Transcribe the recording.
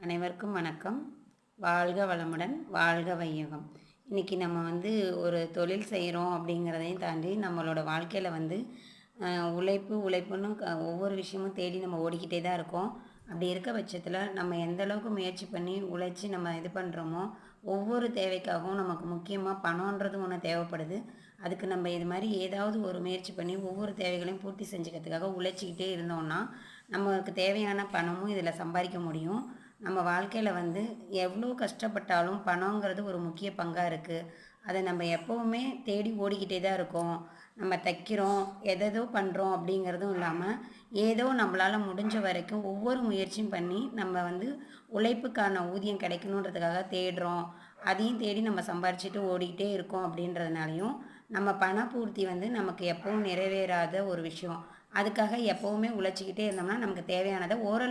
அனைவருக்கும் வணக்கம். வாழ்க வளமுடன், வாழ்க வையகம். இன்றைக்கி நம்ம ஒரு தொழில் செய்கிறோம் அப்படிங்கிறதையும் தாண்டி நம்மளோட வாழ்க்கையில் உழைப்புன்னு ஒவ்வொரு விஷயமும் தேடி நம்ம ஓடிக்கிட்டே தான் இருக்கோம். அப்படி இருக்க பட்சத்தில் நம்ம எந்த அளவுக்கு முயற்சி பண்ணி உழைச்சி நம்ம இது பண்ணுறோமோ, ஒவ்வொரு தேவைக்காகவும் நமக்கு முக்கியமாக பணன்றது ஒன்று தேவைப்படுது. அதுக்கு நம்ம இது மாதிரி ஏதாவது ஒரு முயற்சி பண்ணி ஒவ்வொரு தேவைகளையும் பூர்த்தி செஞ்சுக்கிறதுக்காக உழைச்சிக்கிட்டே இருந்தோம்னா, நமக்கு தேவையான பணமும் இதில் சம்பாதிக்க முடியும். நம்ம வாழ்க்கையில் எவ்வளோ கஷ்டப்பட்டாலும் பணங்கிறது ஒரு முக்கிய பங்காக இருக்குது. அதை நம்ம எப்போவுமே தேடி ஓடிக்கிட்டே தான் இருக்கோம். நம்ம தைக்கிறோம், எதேதோ பண்ணுறோம் அப்படிங்கிறதும் இல்லாமல், ஏதோ நம்மளால் முடிஞ்ச வரைக்கும் ஒவ்வொரு முயற்சியும் பண்ணி நம்ம உழைப்புக்கான ஊதியம் கிடைக்கணுன்றதுக்காக தேடுறோம். அதையும் தேடி நம்ம சம்பாரிச்சிட்டு ஓடிக்கிட்டே இருக்கோம் அப்படின்றதுனாலையும், நம்ம பணப்பூர்த்தி நமக்கு எப்பவும் நிறைவேறாத ஒரு விஷயம். அதுக்காக எப்போவுமே உழைச்சிக்கிட்டே இருந்தோம்னா, நமக்கு தேவையானதை ஓரளவு